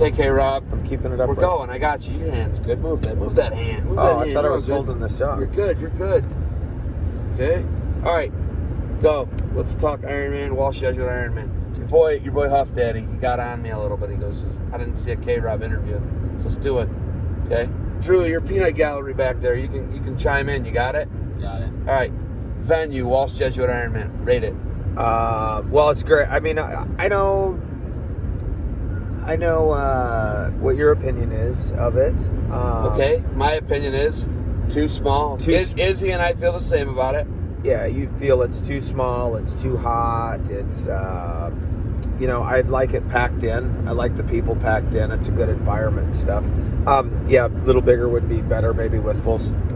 Hey, KROB. I'm keeping it up. We're going. I got you. Your hand's good. Move that hand. Move that hand. I thought I was holding this up. You're good. Okay. All right. Go. Let's talk Ironman. Wall schedule Ironman. Your boy Huff Daddy, he got on me a little bit. He goes, I didn't see a KROB interview, so let's do it. Okay. Drew, your peanut gallery back there. You can chime in. You got it? Got it. All right. Venue, Wall schedule Ironman. Rate it. Well, it's great. I mean, I know what your opinion is of it. Okay, my opinion is too small. Izzy and I feel the same about it. Yeah, you feel it's too small, it's too hot, it's, I'd like it packed in. I like the people packed in. It's a good environment and stuff. Yeah, a little bigger would be better, maybe with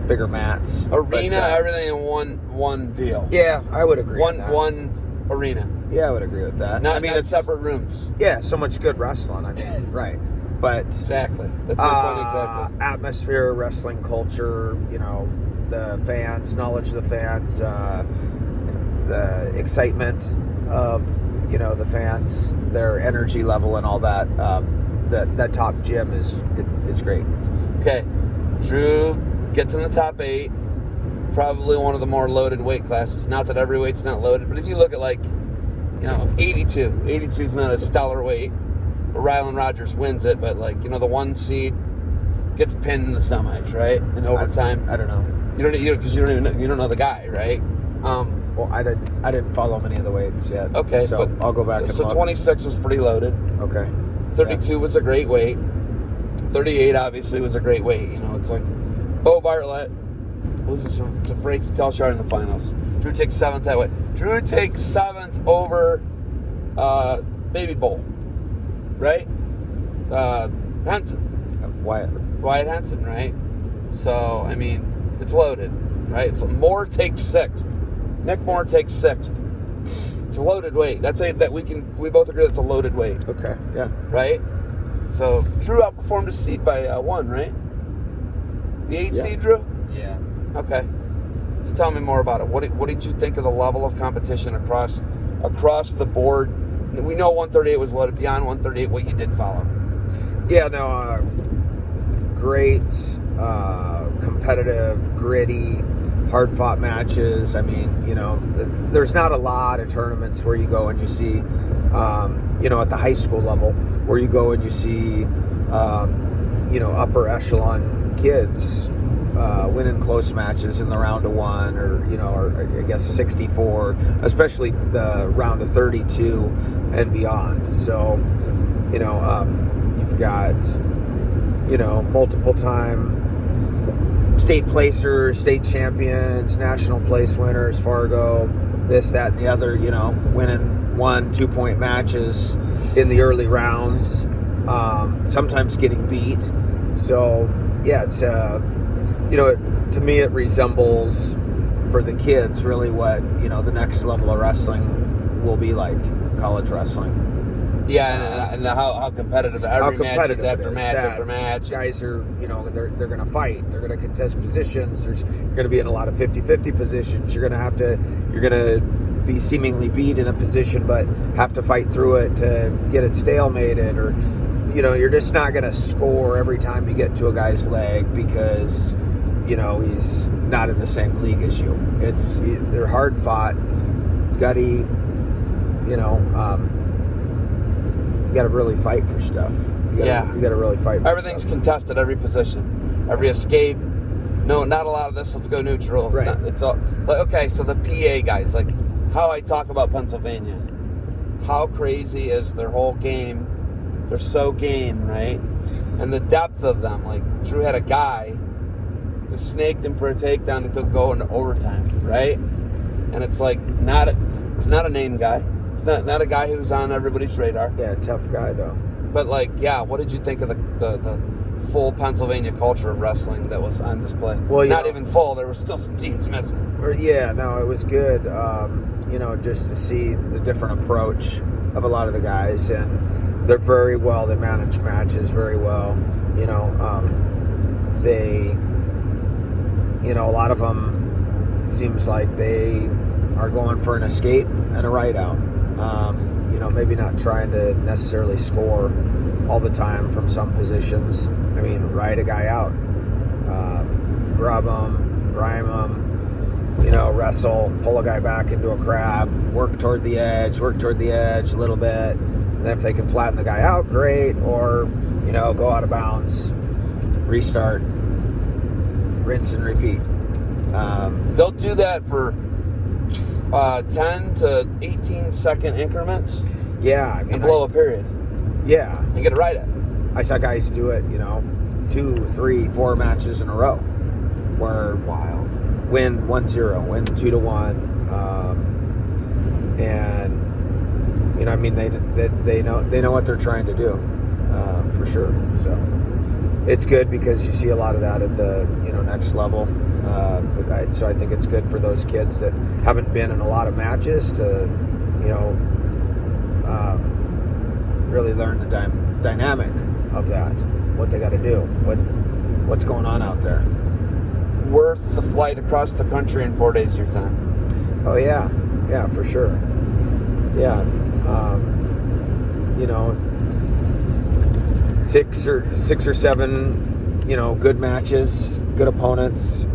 bigger mats. Arena, everything in one deal. Yeah, I would agree with that. One arena. Yeah, I would agree with that. Not separate rooms. Yeah, so much good wrestling. I mean, right. But exactly. That's my point exactly. Atmosphere, wrestling culture, the fans, knowledge of the fans, the excitement of, the fans, their energy level and all that. That top gym is great. Okay. Drew gets in the top 8. Probably one of the more loaded weight classes. Not that every weight's not loaded, but if you look at 82. 82 is not a stellar weight. Rylan Rogers wins it, but the 1 seed gets pinned in the semis, right? In overtime. I don't know. Because you don't know the guy, right? Well, I didn't follow many of the weights yet. Okay, so I'll go back and look. 26 was pretty loaded. Okay. 32 was a great weight. 38 obviously was a great weight. It's like Bo Bartlett loses to Frankie Telshard in the finals. Drew takes 7th that way. Drew takes 7th over Baby Bull, right? Henson. Wyatt Henson, right? So, I mean, it's loaded, right? So Moore takes 6th. Nick Moore takes 6th. It's a loaded weight. We both agree that's a loaded weight. Okay, yeah. Right? So Drew outperformed his seed by 1, right? The 8 seed, Drew? Yeah. Okay. So tell me more about it. What did you think of the level of competition across the board? We know 138 was loaded. Beyond 138, what you did follow? Yeah, no, great, competitive, gritty, hard-fought matches. I mean, there's not a lot of tournaments where you go and you see, at the high school level, where you go and you see, upper echelon kids winning close matches in the round of 1 or I guess 64, especially the round of 32 and beyond. So, you've got, multiple time state placers, state champions, national place winners, Fargo, this, that, and the other, winning 1-2 point matches in the early rounds, sometimes getting beat. So, yeah, it's, to me it resembles, for the kids, really what, the next level of wrestling will be like, college wrestling. Yeah, and how competitive match is after match. Guys are, they're going to fight. They're going to contest positions. You're going to be in a lot of 50-50 positions. You're going to be seemingly beat in a position, but have to fight through it to get it stalemated, or, you're just not going to score every time you get to a guy's leg because, he's not in the same league as you. They're hard fought, gutty, you got to really fight for stuff. You got to really fight for everything's stuff. Contested, every position, every escape. No, not a lot of this. Let's go neutral. Right. It's all okay. So the PA guys, how I talk about Pennsylvania, how crazy is their whole game? They're so game, right? And the depth of them. Drew had a guy who snaked him for a takedown and took go into overtime, right? And it's it's not a name guy. It's not a guy who's on everybody's radar. Yeah, tough guy though. But what did you think of the full Pennsylvania culture of wrestling that was on display? Well, not even full. There were still some teams missing. It was good. Just to see the different approach of a lot of the guys, and they're very well. They manage matches very well. They, a lot of them seems like they are going for an escape and a ride out. maybe not trying to necessarily score all the time from some positions. I mean, ride a guy out, grab him, grime him, wrestle, pull a guy back into a crab, work toward the edge a little bit. And then if they can flatten the guy out, great. Or, go out of bounds, restart, rinse and repeat. They'll do that for 10 to 18 second increments. Yeah. I mean, and blow a period. Yeah. And get it right at. I saw guys do it, 2, 3, 4 matches in a row. Where wild. Win 1-0, win 2-1. And, they know what they're trying to do, for sure. So it's good because you see a lot of that at the, next level. So I think it's good for those kids that haven't been in a lot of matches to, really learn the dynamic of that, what they got to do, what's going on out there. Worth the flight across the country in 4 days of your time. Oh yeah, for sure. Yeah, 6 or 7, good matches, good opponents,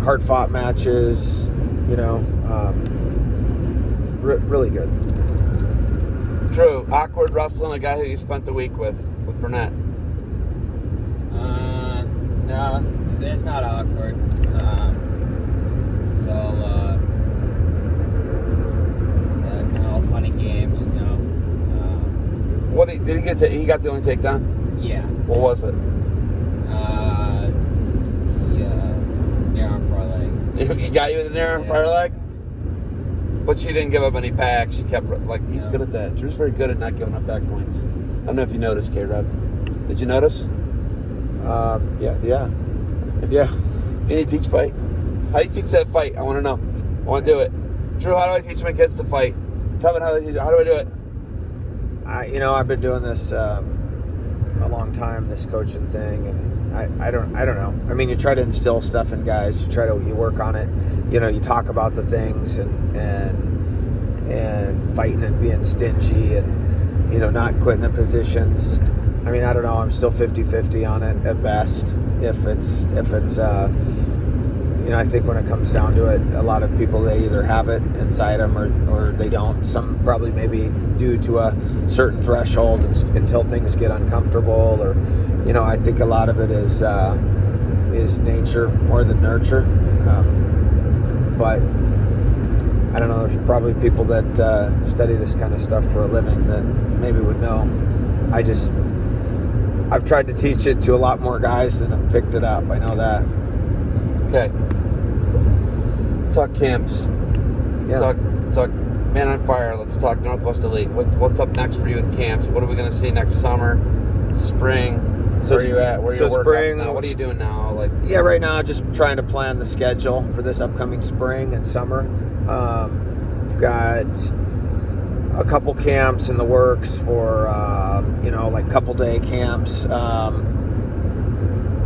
hard-fought matches, really good. Drew, awkward wrestling a guy who you spent the week with Burnett. No, it's not awkward. It's kind of all fun and games, What did he get? He got the only takedown. Yeah. What was it? Near arm far leg. He got you with the near arm fire leg. But she didn't give up any back. She kept he's good at that. Drew's very good at not giving up back points. I don't know if you noticed, KROB. Did you notice? Yeah. Can you teach fight? How do you teach that fight? I want to know. I want to do it. Drew, how do I teach my kids to fight? Kevin, how do I do it? I've been doing this a long time, this coaching thing, and I don't know. I mean, you try to instill stuff in guys. You work on it. You talk about the things and fighting and being stingy and not quitting in positions. I mean, I don't know. I'm still 50-50 on it at best. If it's I think when it comes down to it, a lot of people, they either have it inside them or they don't. Some probably maybe due to a certain threshold until things get uncomfortable, or I think a lot of it is nature more than nurture. But I don't know. There's probably people that study this kind of stuff for a living that maybe would know. I've tried to teach it to a lot more guys than have picked it up. I know that. Okay. Let's talk camps. Yeah. Let's talk Man on Fire. Let's talk Northwest Elite. What's up next for you with camps? What are we going to see next summer, spring? Where are you at? Where are your workouts now? What are you doing now? Right now, just trying to plan the schedule for this upcoming spring and summer. We've got a couple camps in the works for, couple day camps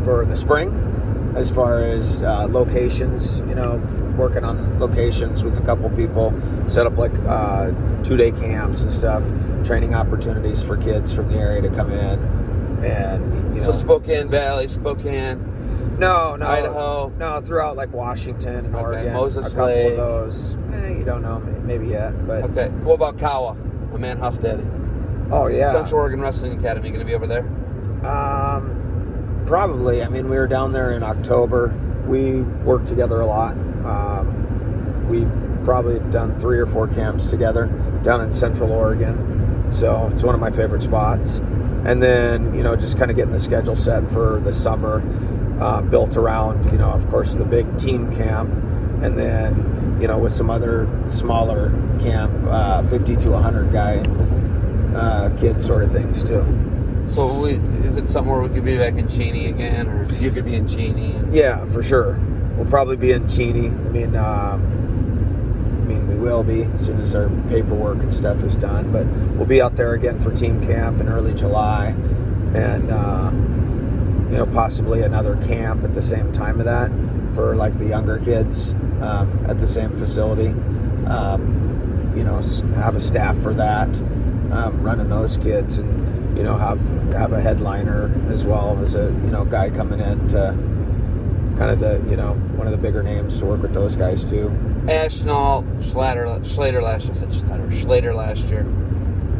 for the spring, as far as locations, working on locations with a couple people, set up 2-day camps and stuff, training opportunities for kids from the area to come in. And, So Spokane Valley, Spokane. No, Idaho. No, throughout Washington and Oregon. Moses a couple Lake. of those. You don't know, maybe yet, but Okay. What about Kawa? My man Huff Daddy. Oh yeah. Central Oregon Wrestling Academy. Going to be over there? Probably. I mean, we were down there in October. We worked together a lot. We probably have done 3 or 4 camps together down in Central Oregon. So it's one of my favorite spots. And then, just kind of getting the schedule set for the summer, built around, of course, the big team camp. And then, with some other smaller camp, 50 to 100 guy kid sort of things too. So is it something where we could be back in Cheney again, or you could be in Cheney? Yeah, for sure. We'll probably be in Cheney. I mean, we will be as soon as our paperwork and stuff is done. But we'll be out there again for team camp in early July, and possibly another camp at the same time of that for the younger kids at the same facility. have a staff for that, running those kids, and have a headliner as well as a guy coming in to kind of the one of the bigger names to work with those guys too. Ashnall, Schlater last year. I said Schlater last year.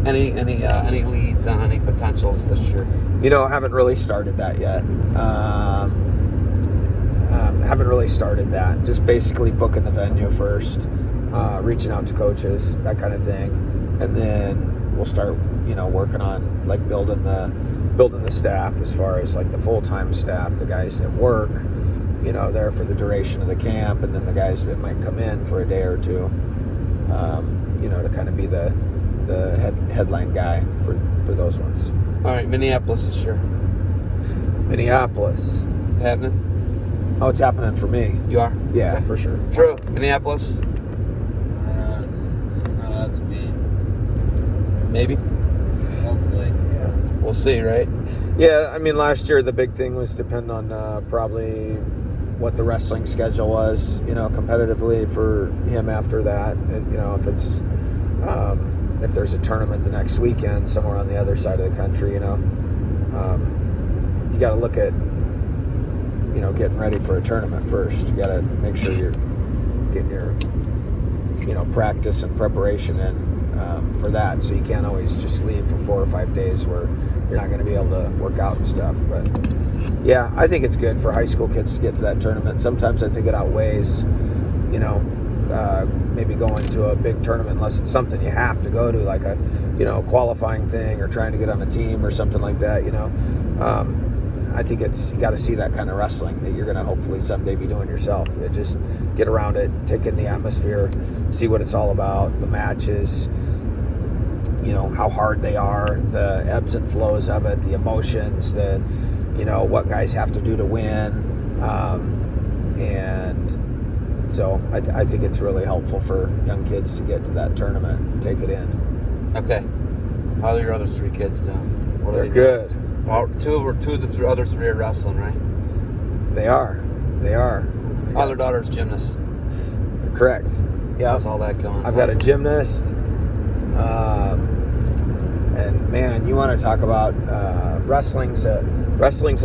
Any leads on any potentials this year? Haven't really started that yet. Haven't really started that. Just basically booking the venue first, reaching out to coaches, that kind of thing, and then we'll start, working on like building the staff as far as like the full-time staff, the guys that work, there for the duration of the camp, and then the guys that might come in for a day or two, to kind of be the headline guy for those ones. All right, Minneapolis this year. Minneapolis. Happening? Oh, it's happening for me. You are? Yeah, okay. For sure. Drew, Minneapolis? It's not up to me. Maybe? Hopefully. Yeah. We'll see, right? Yeah, I mean, last year the big thing was depend on probably what the wrestling schedule was, competitively for him after that. And, if it's if there's a tournament the next weekend somewhere on the other side of the country, you got to look at getting ready for a tournament first. You got to make sure you're getting your practice and preparation in for that. So you can't always just leave for 4 or 5 days where you're not going to be able to work out and stuff. But yeah, I think it's good for high school kids to get to that tournament. Sometimes I think it outweighs maybe going to a big tournament unless it's something you have to go to, like a qualifying thing or trying to get on a team or something like that. I think you got to see that kind of wrestling that you're going to hopefully someday be doing yourself. Just get around it, take in the atmosphere, see what it's all about, the matches, how hard they are, the ebbs and flows of it, the emotions, what guys have to do to win, and so I think it's really helpful for young kids to get to that tournament and take it in. Okay. How are your other 3 kids doing? They're good. Well, two of the other 3 are wrestling, right? They are. Other daughter's gymnast. Correct. Yeah. How's all that going? I've got a gymnast. And man, you want to talk about wrestling's a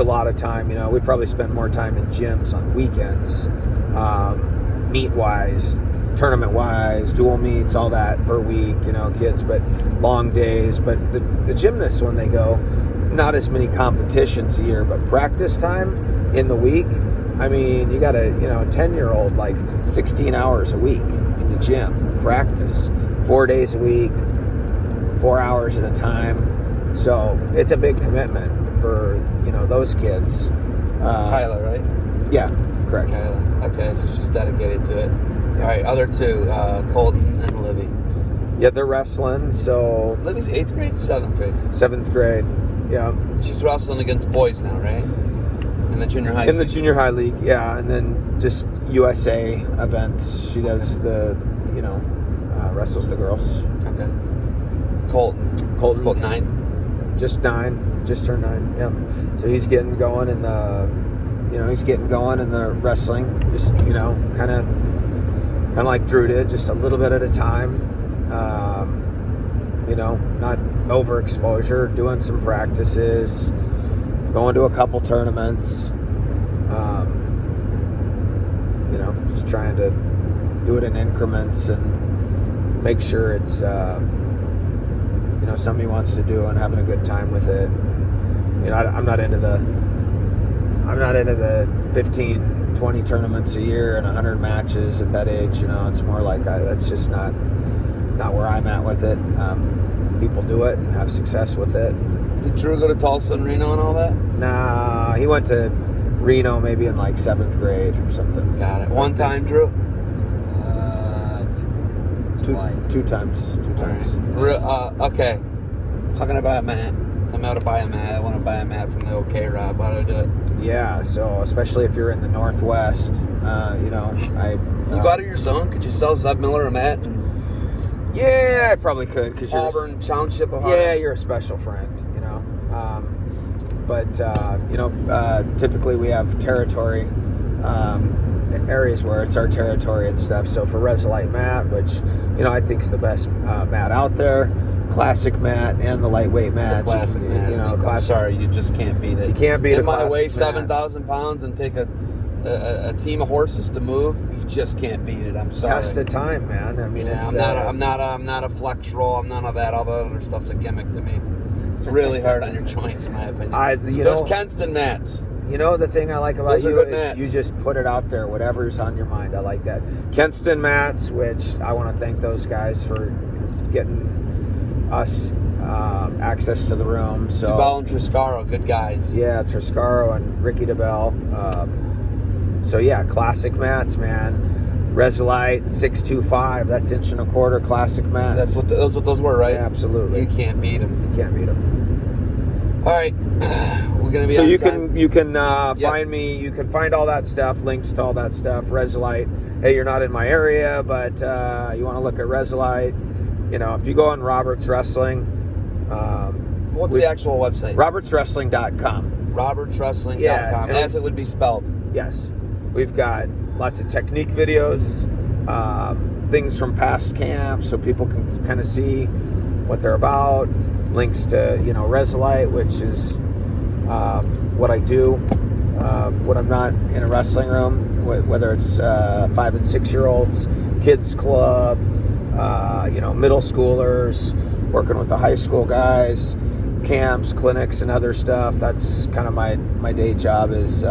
lot of time. We probably spend more time in gyms on weekends, meet-wise, tournament-wise, dual meets, all that per week, kids, but long days. But the gymnasts, when they go, not as many competitions a year, but practice time in the week. I mean, you got a 10-year-old like 16 hours a week in the gym, practice, 4 days a week, 4 hours at a time. So it's a big commitment for those kids. Kyla, right? Yeah, correct. Kyla. Okay, so she's dedicated to it. All right, other 2, Colton and Libby. Yeah, they're wrestling. So Libby's 8th grade, 7th grade. 7th grade. Yeah. She's wrestling against boys now, right? In the junior high. In the junior high league, yeah, and then just USA events. She does the, wrestles the girls. Okay. Colton's 9. Just 9. Just turned 9. Yeah. So he's getting going in the, wrestling. Just kind of like Drew did, just a little bit at a time. Not overexposure, doing some practices, going to a couple tournaments, just trying to do it in increments and make sure it's, something he wants to do and having a good time with it. I'm not into the 15, 20 tournaments a year and 100 matches at that age. It's more like that's just not where I'm at with it. People do it and have success with it. Did Drew go to Tulsa and Reno and all that? Nah, he went to Reno maybe in like 7th grade or something. Got it. One time, Drew? I think twice. Two times. Right. Okay. How can I buy a mat? Tell me how to buy a mat. I want to buy a mat from the old KROB. How do I do it? Yeah, so especially if you're in the Northwest, You go out of your zone? Could you sell Zeb Miller a mat? Yeah, I probably could. Cause Auburn Township of Yeah, you're a special friend, But typically we have territory areas where it's our territory and stuff. So for Resolite mat, which I think is the best mat out there, classic mat and the lightweight mat. Classic mat. I'm sorry, you just can't beat it. You can't beat it. a classic might weigh mat. 7,000 pounds and take a team of horses to move. You just can't beat it. I'm sorry. Test of time, man. I mean, I'm not a flex roll. I'm none of that. All the other stuff's a gimmick to me. It's really hard on your joints, in my opinion. Those Kenston mats. The thing I like about you is mats. you just put it out there, whatever's on your mind. I like that. Kenston mats, which I want to thank those guys for getting us access to the room. So DeBell and Triscaro, good guys. Yeah, Triscaro and Ricky DeBell. So yeah, classic mats, man. Resolite 625. That's 1.25 inch classic mats. That's what those were, right? Yeah, absolutely. You can't beat them. You can't beat them. All right, we're gonna be. So on you time. can find me. You can find all that stuff, links to all that stuff. Resolite. Hey, you're not in my area, but you want to look at Resolite. If you go on Roberts Wrestling. What's the actual website? RobertsWrestling.com. RobertsWrestling.com, Yeah, as it would be spelled. Yes. We've got lots of technique videos, things from past camps so people can kind of see what they're about. Links to, Resolite, which is what I do when I'm not in a wrestling room, whether it's 5 and 6 year olds, kids club, middle schoolers, working with the high school guys, camps, clinics, and other stuff. That's kind of my day job is,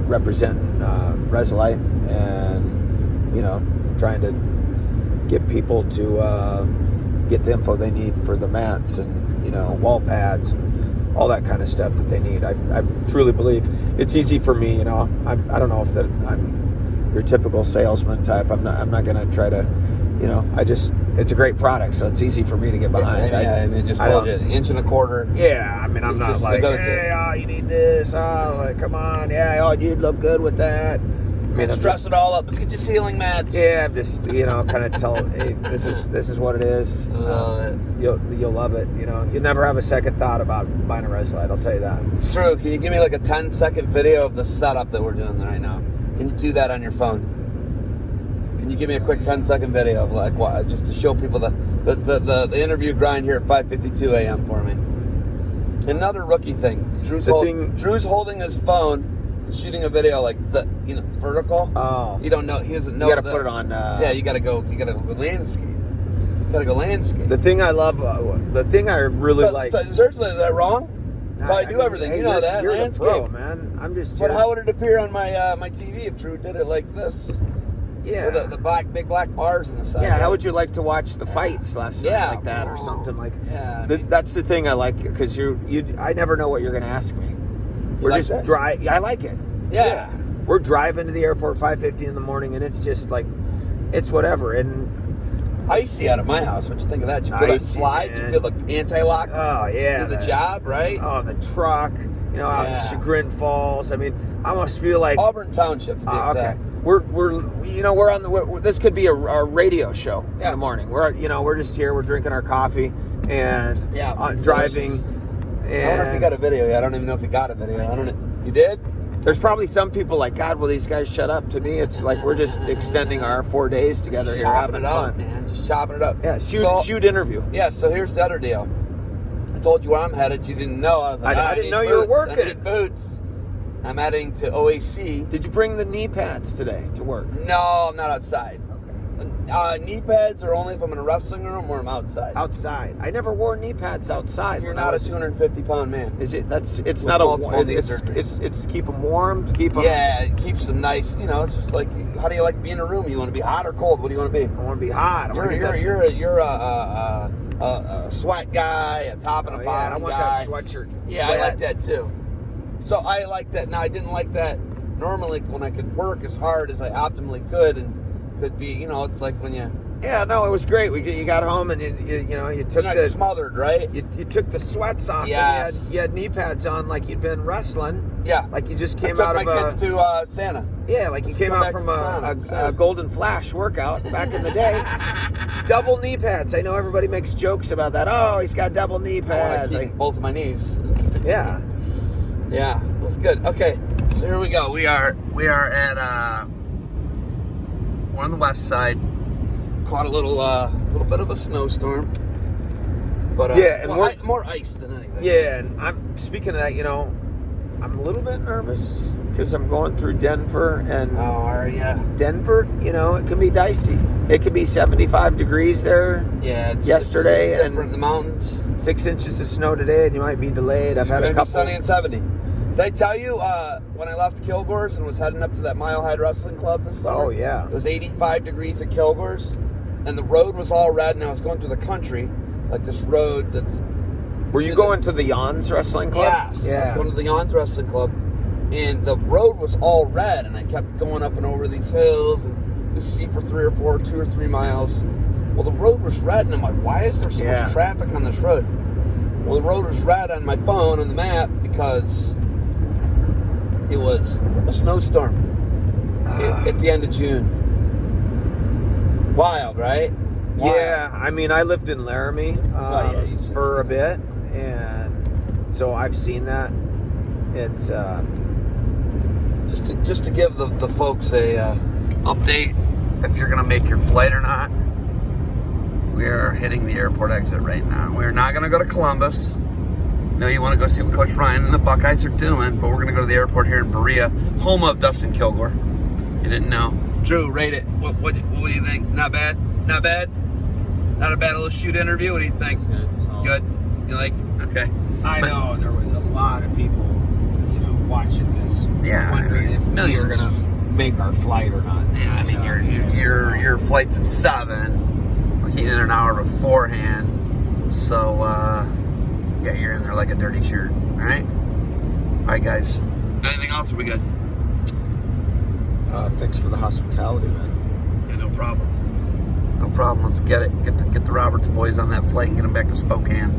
representing Resolite and, trying to get people to get the info they need for the mats and, wall pads and all that kind of stuff that they need. I truly believe it's easy for me, I don't know if that I'm your typical salesman type. I'm not going to try to, it's a great product, so it's easy for me to get behind. I just told you, 1.25 inch. Yeah, I mean, I'm not like, hey, you need this. Come on, you'd look good with that. I mean, let's dress it all up. Let's get your ceiling mats. Yeah, I'm just kind of tell, hey, this is what it is. You'll love it. You'll never have a second thought about buying a Resolite. I'll tell you that. It's true. Can you give me like a 10-second video of the setup that we're doing right now? Can you do that on your phone? Can you give me a quick 10-second video of like what, just to show people the interview grind here at 5:52 a.m. for me? Another rookie thing. Drew's holding his phone, shooting a video like vertical. Oh, you don't know. He doesn't know. You got to put it on. You got to go landscape. You got to go landscape. The thing I love, the thing I really like. Seriously, is that wrong? So I do everything. Hey, you know that. You're landscape. the pro, man. I'm just. But how would it appear on my my TV if Drew did it like this? Yeah. So the big black bars on the side. Yeah. Right? How would you like to watch the fights last night like that or something like? Yeah. That's the thing I like because I never know what you're going to ask me. We're like just that? drive. I like it. Yeah. We're driving to the airport 5:50 in the morning, and it's just like, it's whatever. And icy out at my house. What you think of that? You feel that slide? Man. You feel the anti-lock? Oh yeah. Do the job, right? Oh, the truck. Out in Chagrin Falls. I mean, I almost feel like Auburn Township to be exact. Okay. We're on the. This could be a radio show in the morning. We're just here. We're drinking our coffee and driving. And I wonder if he got a video yet. I don't even know if he got a video. I don't know. You did? There's probably some people like, God, will these guys shut up? To me, it's like we're just extending our 4 days together here, having fun. Man. Just chopping it up. Yeah, shoot interview. Yeah, so here's the other deal. I told you where I'm headed. You didn't know. I was like, I didn't know you were working. I need boots. I'm heading to OAC. Did you bring the knee pads today to work? No, I'm not outside. Okay. Knee pads are only if I'm in a wrestling room or I'm outside. Outside. I never wore knee pads outside. You're not a 250-pound man. Is it? It's not a. It's to keep them warm. To keep them. Yeah, it keeps them nice. It's just like, how do you like to be in a room? You want to be hot or cold? What do you want to be? I want to be hot. You're a sweat guy, a top and a bottom I want guy. that sweatshirt. Yeah, I like that too. So I like that. Now I didn't like that normally when I could work as hard as I optimally could and could be. It's like when you. Yeah, no, it was great. You got home and you took the smothered, right? You took the sweats off. Yes. And you had knee pads on like you'd been wrestling. Yeah, like you just came I out took of my kids to Santa. Yeah, like you came out from a Golden Flash workout back in the day. Double knee pads. I know everybody makes jokes about that. Oh, he's got double knee pads. I keep both of my knees. Yeah. Yeah, it was good. Okay, So here we go. We are at we're on the west side. Caught a little bit of a snowstorm, but Yeah, and more ice than anything. Yeah, and I'm speaking of that. You know, I'm a little bit nervous because I'm going through Denver, and Oh, are ya? Denver, you know, it can be dicey. It could be 75 degrees there Yeah. yesterday, it's different and in the mountains. 6 inches of snow today, and you might be delayed. I've had a Maybe couple. sunny and 70. Did I tell you when I left Kilgore's and was heading up to that Mile High Wrestling Club this summer? Oh, yeah. It was 85 degrees at Kilgore's, and the road was all red, and I was going through the country, like this road that's... Were you going to the Jans Wrestling Club? Yes. I was Yeah. going to the Jans Wrestling Club, and the road was all red, and I kept going up and over these hills, and you see for 2 or 3 miles. Well, the road was red, and I'm like, why is there so much traffic on this road? Well, the road was red on my phone on the map because it was a snowstorm at the end of June. Wild, right? Wild. Yeah, I mean, I lived in Laramie you said for a bit, and so I've seen that. It's Just to give the folks a update, if you're going to make your flight or not, we are hitting the airport exit right now. We're not going to go to Columbus. No, you want to go see what Coach Ryan and the Buckeyes are doing, but we're going to go to the airport here in Berea, home of Dustin Kilgore. You didn't know. Drew, rate it. What do you think? Not bad? Not bad? Not a bad little shoot interview? What do you think? Good? You liked? Okay. I know there was a lot of people, you know, watching this, Yeah, wondering if we were millions. gonna make our flight or not. Yeah, I mean, your flight's at 7. We're getting in an hour beforehand. So, yeah, you're in there like a dirty shirt. All right? All right, guys. Anything else? Or we good? Thanks for the hospitality, man. Yeah, no problem. No problem. Let's get it. Get the Roberts boys on that flight and get them back to Spokane.